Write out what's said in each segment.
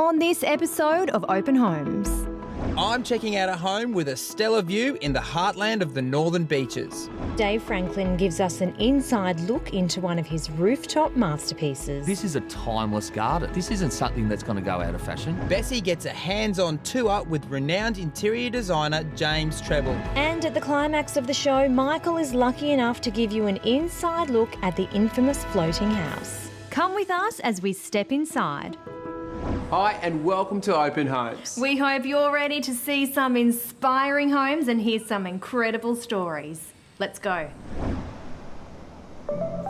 On this episode of Open Homes. I'm checking out a home with a stellar view in the heartland of the northern beaches. Dave Franklin gives us an inside look into one of his rooftop masterpieces. This is a timeless garden. This isn't something that's going to go out of fashion. Bessie gets a hands-on tour with renowned interior designer James Treble. And at the climax of the show, Michael is lucky enough to give you an inside look at the infamous floating house. Come with us as we step inside. Hi and welcome to Open Homes. We hope you're ready to see some inspiring homes and hear some incredible stories. Let's go.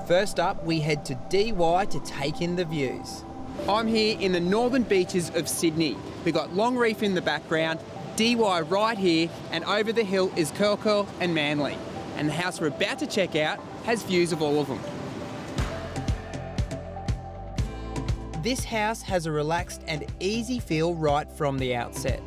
First up, we head to DY to take in the views. I'm here in the northern beaches of Sydney. We've got Long Reef in the background, DY right here, and over the hill is Kellyville and Manly. And the house we're about to check out has views of all of them. This house has a relaxed and easy feel right from the outset.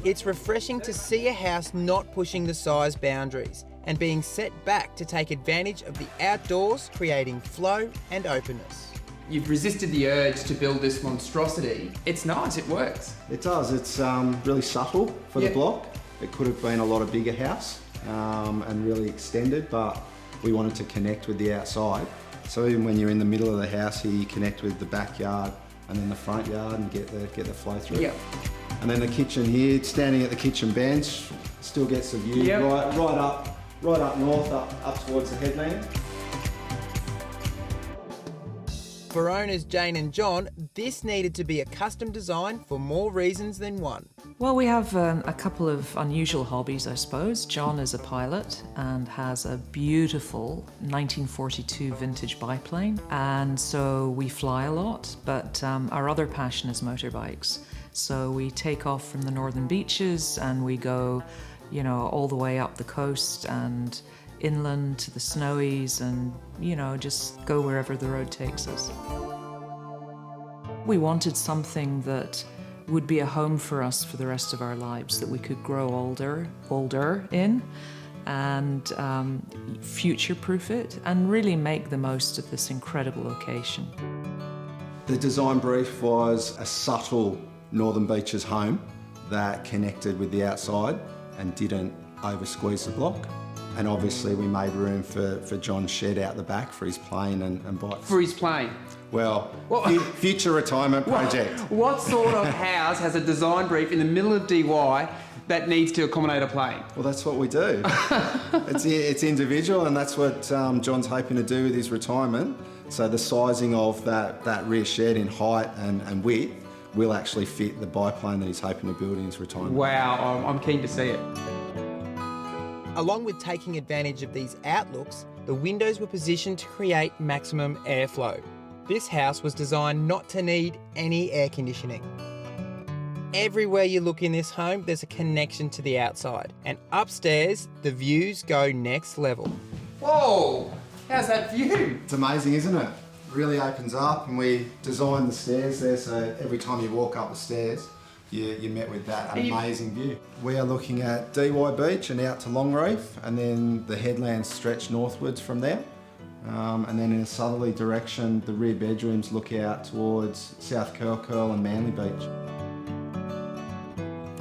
It's refreshing to see a house not pushing the size boundaries and being set back to take advantage of the outdoors, creating flow and openness. You've resisted the urge to build this monstrosity. It's nice, it works. It does, it's really subtle for the block. It could have been a lot of bigger house and really extended, but we wanted to connect with the outside. So even when you're in the middle of the house here, you connect with the backyard and then the front yard and get the flow through. Yep. And then the kitchen here, standing at the kitchen bench, still gets the view right up north, up towards the headland. For owners Jane and John, this needed to be a custom design for more reasons than one. Well, we have a couple of unusual hobbies, I suppose. John is a pilot and has a beautiful 1942 vintage biplane, and so we fly a lot, but our other passion is motorbikes. So we take off from the northern beaches and we go, all the way up the coast and inland to the snowies and, just go wherever the road takes us. We wanted something that would be a home for us for the rest of our lives, that we could grow older in and future-proof it and really make the most of this incredible location. The design brief was a subtle Northern Beaches home that connected with the outside and didn't over-squeeze the block. And obviously we made room for John's shed out the back for his plane and bikes. For his plane. Well, future retirement project. What sort of house has a design brief in the middle of DY that needs to accommodate a plane? Well, that's what we do. It's individual, and that's what John's hoping to do with his retirement. So the sizing of that rear shed in height and width will actually fit the biplane that he's hoping to build in his retirement. Wow, I'm keen to see it. Along with taking advantage of these outlooks, the windows were positioned to create maximum airflow. This house was designed not to need any air conditioning. Everywhere you look in this home, there's a connection to the outside. And upstairs, the views go next level. Whoa, how's that view? It's amazing, isn't it? Really opens up, and we designed the stairs there so every time you walk up the stairs, you met with that amazing view. We are looking at DY Beach and out to Long Reef, and then the headlands stretch northwards from there. And then in a southerly direction, the rear bedrooms look out towards South Kellyville and Manly Beach.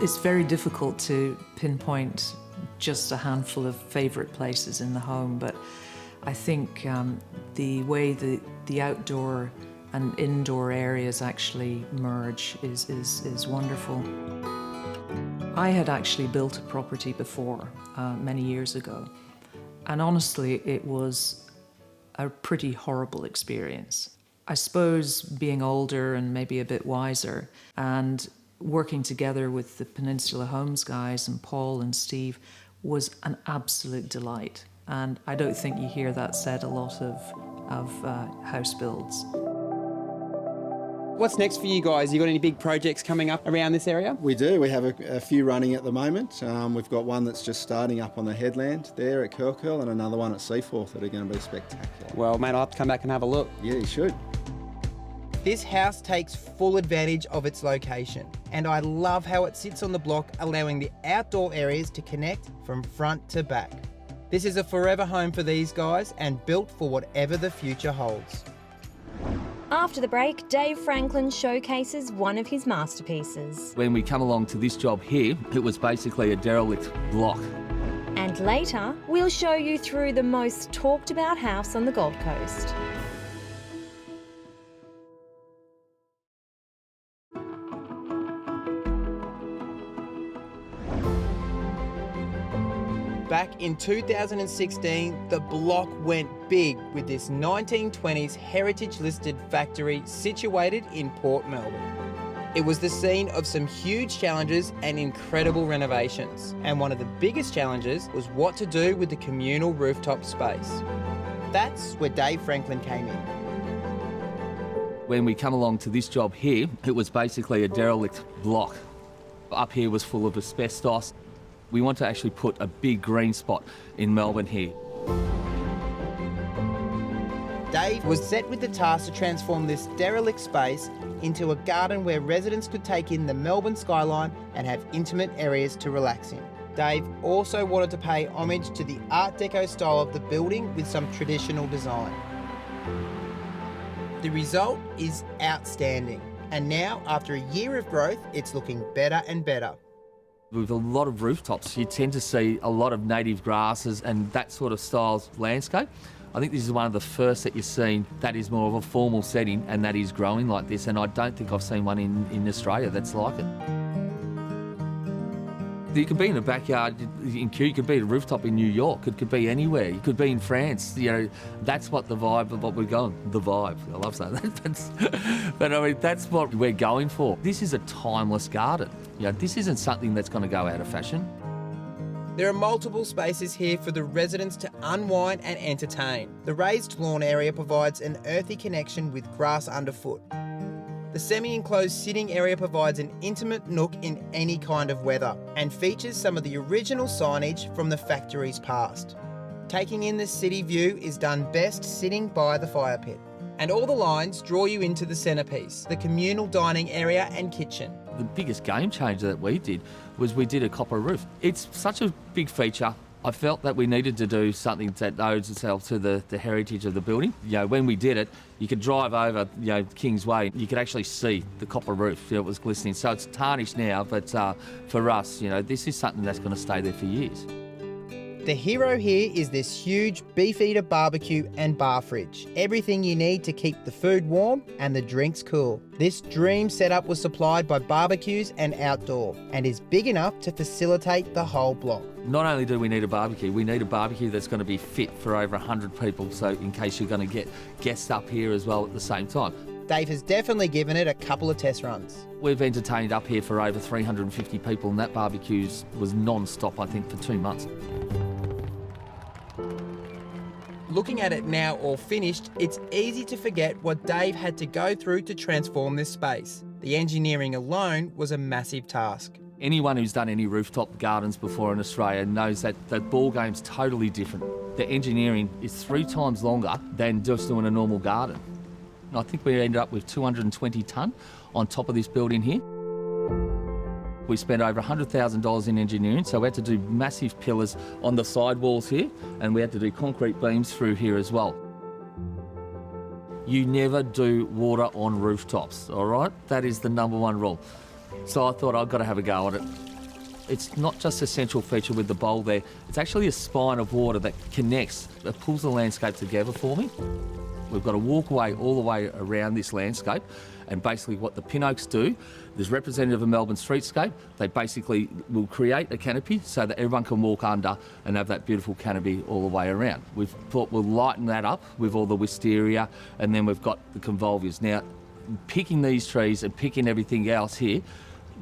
It's very difficult to pinpoint just a handful of favourite places in the home, but I think the way the outdoor and indoor areas actually merge is wonderful. I had actually built a property before, many years ago, and honestly it was a pretty horrible experience. I suppose being older and maybe a bit wiser and working together with the Peninsula Homes guys and Paul and Steve was an absolute delight. And I don't think you hear that said a lot of house builds. What's next for you guys? You got any big projects coming up around this area? We do. We have a few running at the moment. We've got one that's just starting up on the headland there at Kellyville and another one at Seaforth that are going to be spectacular. Well, mate, I'll have to come back and have a look. Yeah, you should. This house takes full advantage of its location, and I love how it sits on the block, allowing the outdoor areas to connect from front to back. This is a forever home for these guys and built for whatever the future holds. After the break, Dave Franklin showcases one of his masterpieces. When we come along to this job here, it was basically a derelict block. And later, we'll show you through the most talked about house on the Gold Coast. Back in 2016, the block went big with this 1920s heritage-listed factory situated in Port Melbourne. It was the scene of some huge challenges and incredible renovations. And one of the biggest challenges was what to do with the communal rooftop space. That's where Dave Franklin came in. When we come along to this job here, it was basically a derelict block. Up here was full of asbestos. We want to actually put a big green spot in Melbourne here. Dave was set with the task to transform this derelict space into a garden where residents could take in the Melbourne skyline and have intimate areas to relax in. Dave also wanted to pay homage to the Art Deco style of the building with some traditional design. The result is outstanding, and now, after a year of growth, it's looking better and better. With a lot of rooftops, you tend to see a lot of native grasses and that sort of style's landscape. I think this is one of the first that you've seen that is more of a formal setting and that is growing like this, and I don't think I've seen one in Australia that's like it. You could be in a backyard in Kew, you could be at a rooftop in New York, it could be anywhere, you could be in France, you know, that's what the vibe of what we're going, the vibe, I love saying that, but I mean, that's what we're going for. This is a timeless garden, you know, this isn't something that's going to go out of fashion. There are multiple spaces here for the residents to unwind and entertain. The raised lawn area provides an earthy connection with grass underfoot. The semi-enclosed sitting area provides an intimate nook in any kind of weather and features some of the original signage from the factory's past. Taking in the city view is done best sitting by the fire pit. And all the lines draw you into the centrepiece, the communal dining area and kitchen. The biggest game changer that we did was we did a copper roof. It's such a big feature. I felt that we needed to do something that owes itself to the heritage of the building. You know, when we did it, you could drive over, you know, Kingsway, you could actually see the copper roof. You know, it was glistening. So it's tarnished now, but for us, you know, this is something that's going to stay there for years. The hero here is this huge beefeater barbecue and bar fridge. Everything you need to keep the food warm and the drinks cool. This dream setup was supplied by Barbecues and Outdoor and is big enough to facilitate the whole block. Not only do we need a barbecue that's going to be fit for over 100 people, so in case you're going to get guests up here as well at the same time. Dave has definitely given it a couple of test runs. We've entertained up here for over 350 people, and that barbecue was non-stop, I think, for 2 months. Looking at it now all finished, it's easy to forget what Dave had to go through to transform this space. The engineering alone was a massive task. Anyone who's done any rooftop gardens before in Australia knows that the ball game's totally different. The engineering is 3 times longer than just doing a normal garden. I think we ended up with 220 tonne on top of this building here. We spent over $100,000 in engineering, so we had to do massive pillars on the side walls here, and we had to do concrete beams through here as well. You never do water on rooftops, all right? That is the #1 rule. So I thought I've got to have a go at it. It's not just a central feature with the bowl there, it's actually a spine of water that connects, that pulls the landscape together for me. We've got a walkway all the way around this landscape, and basically what the pin oaks do, there's representative of Melbourne streetscape, they basically will create a canopy so that everyone can walk under and have that beautiful canopy all the way around. We've thought we'll lighten that up with all the wisteria, and then we've got the convolvulus. Now, picking these trees and picking everything else here,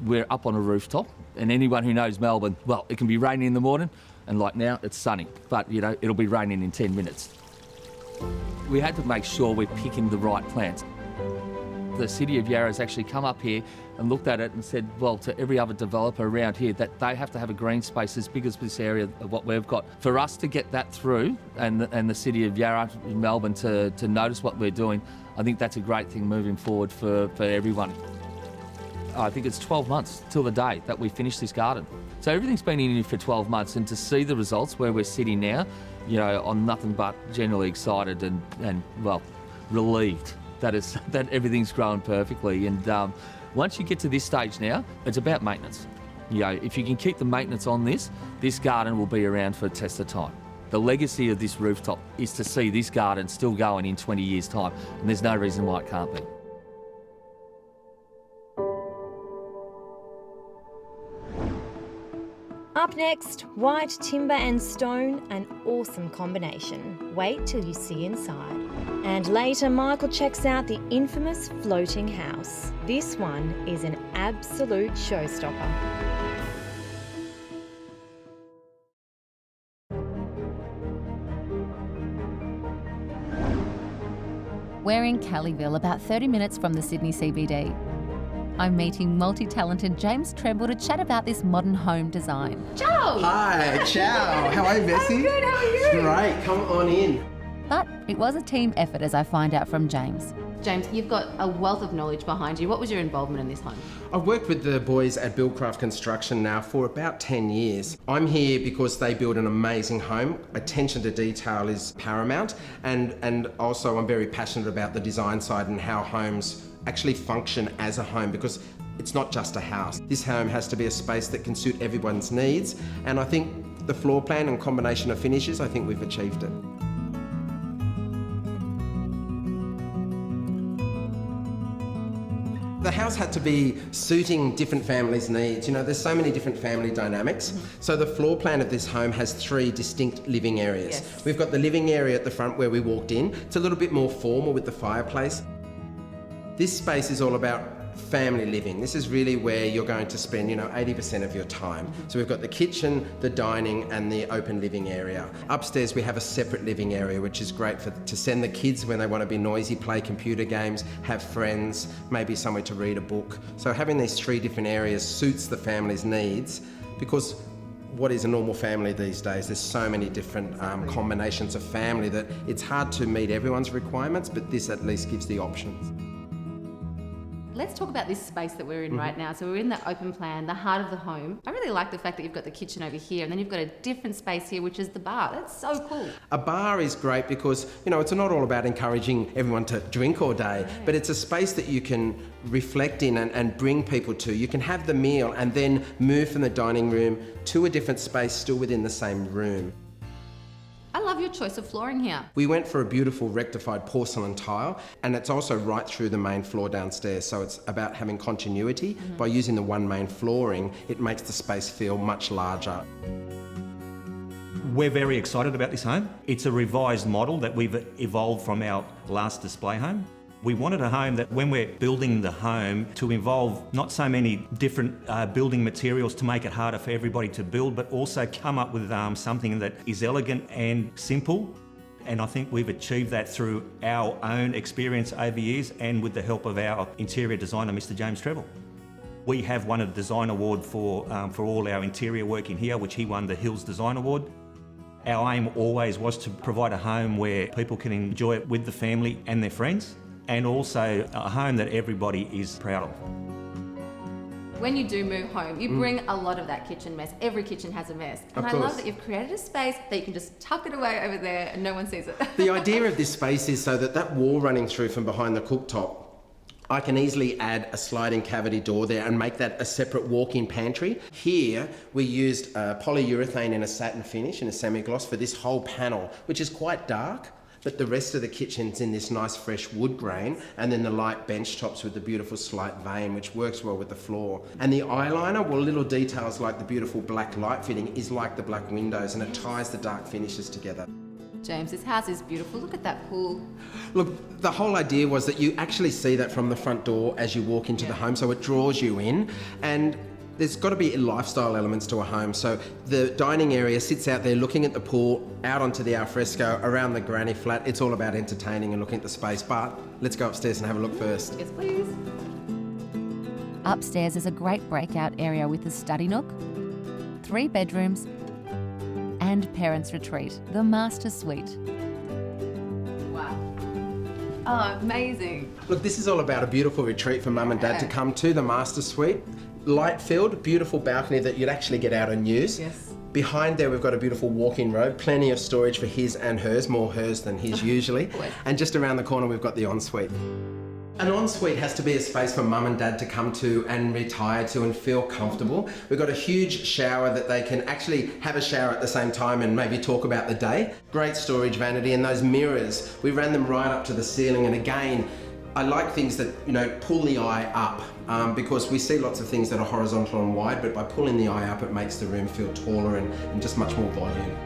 we're up on a rooftop, and anyone who knows Melbourne, well, it can be raining in the morning, and like now, it's sunny, but you know, it'll be raining in 10 minutes. We had to make sure we're picking the right plants. The City of Yarra's actually come up here and looked at it and said, well, to every other developer around here, that they have to have a green space as big as this area of what we've got. For us to get that through, and the City of Yarra in Melbourne to notice what we're doing, I think that's a great thing moving forward for everyone. I think it's 12 months till the day that we finish this garden. So everything's been in here for 12 months, and to see the results where we're sitting now, you know, I'm nothing but generally excited and well, relieved that everything's grown perfectly. And once you get to this stage now, it's about maintenance. You know, if you can keep the maintenance on this garden will be around for a test of time. The legacy of this rooftop is to see this garden still going in 20 years' time, and there's no reason why it can't be. Up next, white timber and stone, an awesome combination. Wait till you see inside. And later, Michael checks out the infamous floating house. This one is an absolute showstopper. We're in Kellyville, about 30 minutes from the Sydney CBD. I'm meeting multi-talented James Tremble to chat about this modern home design. Ciao! Hi, ciao. How are you, Bessie? I'm good, how are you? Great, come on in. But it was a team effort, as I find out from James. James, you've got a wealth of knowledge behind you. What was your involvement in this home? I've worked with the boys at Buildcraft Construction now for about 10 years. I'm here because they build an amazing home. Attention to detail is paramount, and also I'm very passionate about the design side and how homes actually function as a home, because it's not just a house. This home has to be a space that can suit everyone's needs, and I think the floor plan and combination of finishes, I think we've achieved it. The house had to be suiting different families' needs. You know, there's so many different family dynamics. So the floor plan of this home has 3 distinct living areas. Yes. We've got the living area at the front where we walked in. It's a little bit more formal with the fireplace. This space is all about family living. This is really where you're going to spend, 80% of your time. So we've got the kitchen, the dining, and the open living area. Upstairs we have a separate living area, which is great to send the kids when they want to be noisy, play computer games, have friends, maybe somewhere to read a book. So having these 3 different areas suits the family's needs, because what is a normal family these days? There's so many different combinations of family that it's hard to meet everyone's requirements, but this at least gives the options. Let's talk about this space that we're in right now. So we're in the open plan, the heart of the home. I really like the fact that you've got the kitchen over here, and then you've got a different space here, which is the bar. That's so cool. A bar is great because, it's not all about encouraging everyone to drink all day, but it's a space that you can reflect in and bring people to. You can have the meal and then move from the dining room to a different space still within the same room. I love your choice of flooring here. We went for a beautiful rectified porcelain tile, and it's also right through the main floor downstairs, so it's about having continuity. By using the one main flooring, it makes the space feel much larger. We're very excited about this home. It's a revised model that we've evolved from our last display home. We wanted a home that, when we're building the home, to involve not so many different building materials to make it harder for everybody to build, but also come up with something that is elegant and simple. And I think we've achieved that through our own experience over years and with the help of our interior designer, Mr. James Tremble. We have won a design award for all our interior work in here, which he won the Hills Design Award. Our aim always was to provide a home where people can enjoy it with the family and their friends, and also a home that everybody is proud of. When you do move home, you bring a lot of that kitchen mess. Every kitchen has a mess. And I love that you've created a space that you can just tuck it away over there and no one sees it. The idea of this space is so that wall running through from behind the cooktop, I can easily add a sliding cavity door there and make that a separate walk-in pantry. Here, we used polyurethane in a satin finish, in a semi-gloss, for this whole panel, which is quite dark. But the rest of the kitchen's in this nice fresh wood grain, and then the light bench tops with the beautiful slight vein, which works well with the floor. And the eyeliner, well, little details like the beautiful black light fitting is like the black windows, and it ties the dark finishes together. James, this house is beautiful. Look at that pool. Look, the whole idea was that you actually see that from the front door as you walk into the home, so it draws you in. And there's got to be lifestyle elements to a home. So the dining area sits out there looking at the pool, out onto the alfresco, around the granny flat. It's all about entertaining and looking at the space. But let's go upstairs and have a look first. Yes, please. Upstairs is a great breakout area with a study nook, 3 bedrooms, and parents' retreat, the master suite. Wow. Oh, amazing. Look, this is all about a beautiful retreat for mum and dad to come to, the master suite. Light-filled, beautiful balcony that you'd actually get out and use. Yes. Behind there, we've got a beautiful walk-in robe, plenty of storage for his and hers, more hers than his usually. And just around the corner, we've got the ensuite. An ensuite has to be a space for mum and dad to come to and retire to and feel comfortable. We've got a huge shower that they can actually have a shower at the same time and maybe talk about the day. Great storage vanity, and those mirrors, we ran them right up to the ceiling. And again, I like things that, you know, pull the eye up because we see lots of things that are horizontal and wide, but by pulling the eye up, it makes the room feel taller and just much more volume.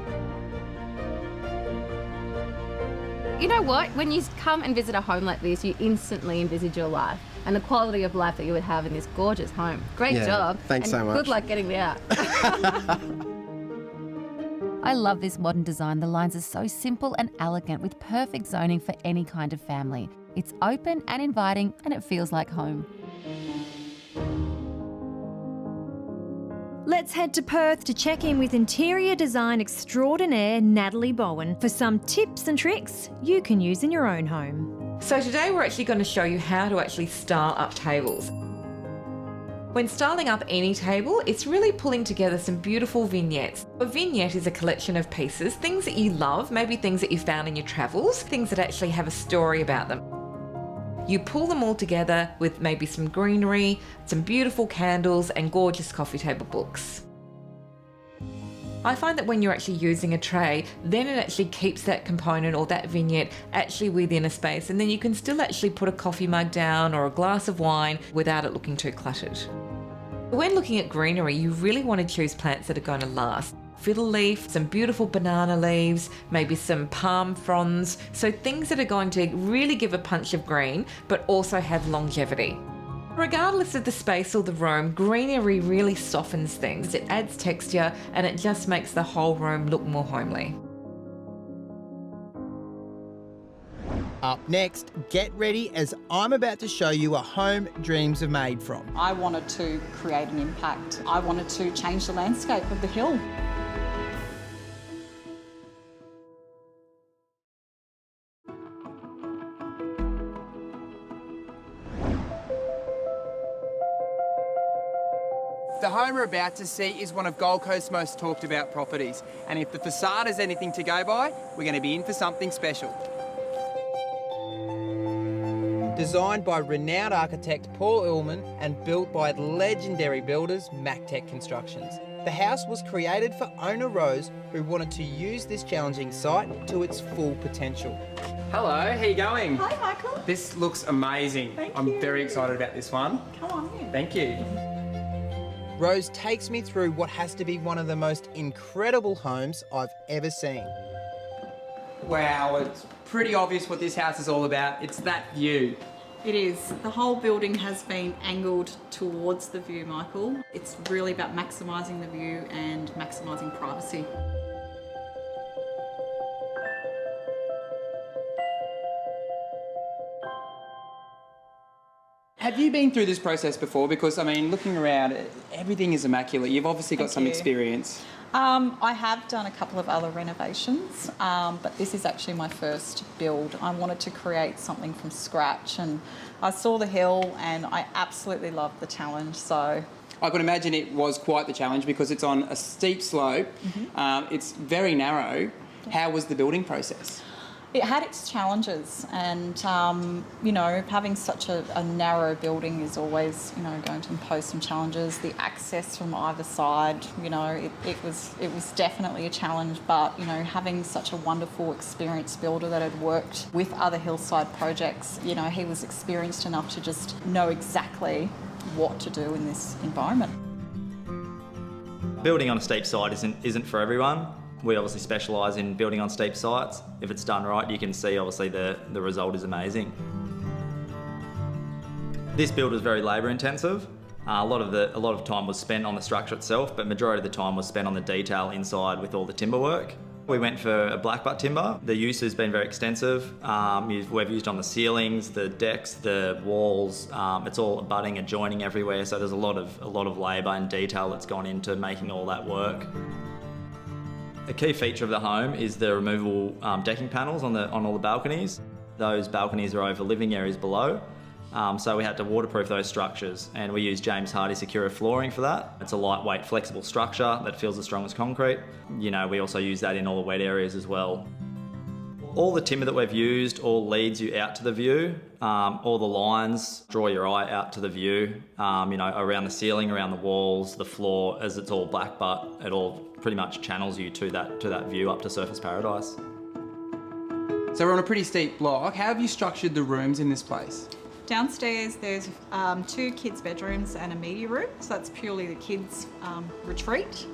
You know what? When you come and visit a home like this, you instantly envisage your life and the quality of life that you would have in this gorgeous home. Great job. Thanks so much. Good luck getting me out. I love this modern design. The lines are so simple and elegant with perfect zoning for any kind of family. It's open and inviting and it feels like home. Let's head to Perth to check in with interior design extraordinaire Natalie Bowen for some tips and tricks you can use in your own home. So today we're actually going to show you how to actually style up tables. When styling up any table, it's really pulling together some beautiful vignettes. A vignette is a collection of pieces, things that you love, maybe things that you found in your travels, things that actually have a story about them. You pull them all together with maybe some greenery, some beautiful candles and gorgeous coffee table books. I find that when you're actually using a tray, then it actually keeps that component or that vignette actually within a space, and then you can still actually put a coffee mug down or a glass of wine without it looking too cluttered. When looking at greenery, you really want to choose plants that are going to last. Fiddle leaf, some beautiful banana leaves, maybe some palm fronds, so things that are going to really give a punch of green but also have longevity. Regardless of the space or the room, greenery really softens things. It adds texture and it just makes the whole room look more homely. Up next, get ready as I'm about to show you a home dreams are made from. I wanted to create an impact. I wanted to change the landscape of the hill. The home we're about to see is one of Gold Coast's most talked about properties, and if the facade is anything to go by, we're going to be in for something special. Designed by renowned architect Paul Ullman and built by legendary builders MacTech Constructions. The house was created for owner Rose, who wanted to use this challenging site to its full potential. Hello, how you going? Hi, Michael. This looks amazing. I'm very excited about this one. Come on in. Thank you. Rose takes me through what has to be one of the most incredible homes I've ever seen. Wow, it's pretty obvious what this house is all about. It's that view. It is. The whole building has been angled towards the view, Michael. It's really about maximising the view and maximising privacy. Have you been through this process before? Because, I mean, looking around, everything is immaculate. You've obviously got some experience. I have done a couple of other renovations, but this is actually my first build. I wanted to create something from scratch, and I saw the hill and I absolutely loved the challenge. So I could imagine it was quite the challenge because it's on a steep slope. It's very narrow. How was the building process? It had its challenges, and you know, having such a narrow building is always, you know, going to impose some challenges. The access from either side, you know, it was definitely a challenge. But you know, having such a wonderful, experienced builder that had worked with other Hillside projects, you know, he was experienced enough to just know exactly what to do in this environment. Building on a steep site isn't for everyone. We obviously specialise in building on steep sites. If it's done right, you can see obviously the result is amazing. This build was very labour intensive. A lot of time was spent on the structure itself, but majority of the time was spent on the detail inside with all the timber work. We went for a black butt timber. The use has been very extensive. We've used on the ceilings, the decks, the walls. It's all abutting and joining everywhere, so there's a lot of labour and detail that's gone into making all that work. A key feature of the home is the removable decking panels on all the balconies. Those balconies are over living areas below. So we had to waterproof those structures, and we used James Hardie Secura flooring for that. It's a lightweight, flexible structure that feels as strong as concrete. You know, we also use that in all the wet areas as well. All the timber that we've used all leads you out to the view. All the lines draw your eye out to the view, you know, around the ceiling, around the walls, the floor, as it's all black, but it all pretty much channels you to that view up to Surfers Paradise. So we're on a pretty steep block. How have you structured the rooms in this place? Downstairs there's 2 kids' bedrooms and a media room, so that's purely the kids' retreat.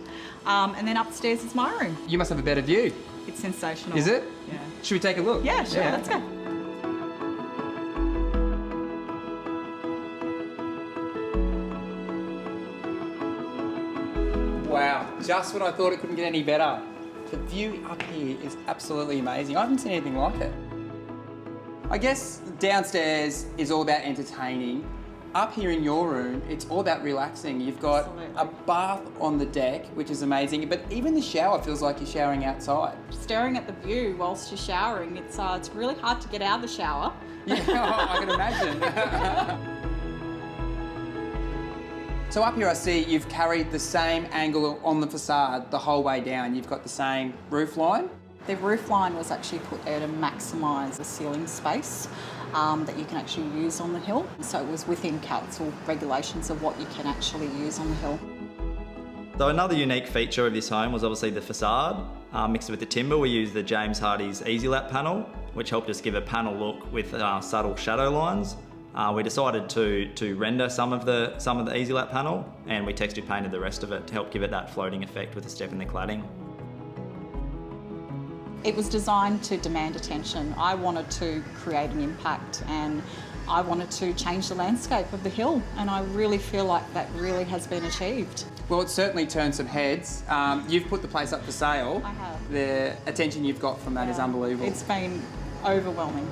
And then upstairs is my room. You must have a better view. It's sensational. Is it? Yeah. Should we take a look? Yeah, sure, let's go. Wow, just when I thought it couldn't get any better. The view up here is absolutely amazing. I haven't seen anything like it. I guess downstairs is all about entertaining. Up here in your room, it's all about relaxing. You've got a bath on the deck, which is amazing, but even the shower feels like you're showering outside. Staring at the view whilst you're showering, it's really hard to get out of the shower. Yeah, I can imagine. So up here I see you've carried the same angle on the facade the whole way down. You've got the same roof line. The roof line was actually put there to maximise the ceiling space that you can actually use on the hill. So it was within council regulations of what you can actually use on the hill. So another unique feature of this home was obviously the facade. Mixed with the timber, we used the James Hardie's Easy Lap panel, which helped us give a panel look with subtle shadow lines. We decided to render some of the Easy Lap panel, and we texture painted the rest of it to help give it that floating effect with a step in the cladding. It was designed to demand attention. I wanted to create an impact, and I wanted to change the landscape of the hill, and I really feel like that really has been achieved. Well, it's certainly turned some heads. You've put the place up for sale. I have. The attention you've got from that is unbelievable. It's been overwhelming.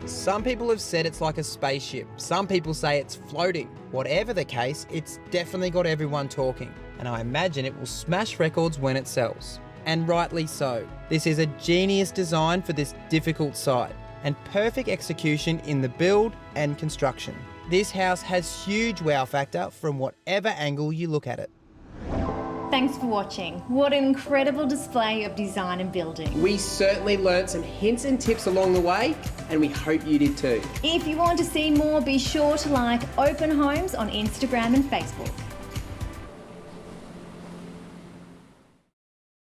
Some people have said it's like a spaceship. Some people say it's floating. Whatever the case, it's definitely got everyone talking. And I imagine it will smash records when it sells. And rightly so. This is a genius design for this difficult site and perfect execution in the build and construction. This house has huge wow factor from whatever angle you look at it. Thanks for watching. What an incredible display of design and building. We certainly learnt some hints and tips along the way, and we hope you did too. If you want to see more, be sure to like Open Homes on Instagram and Facebook.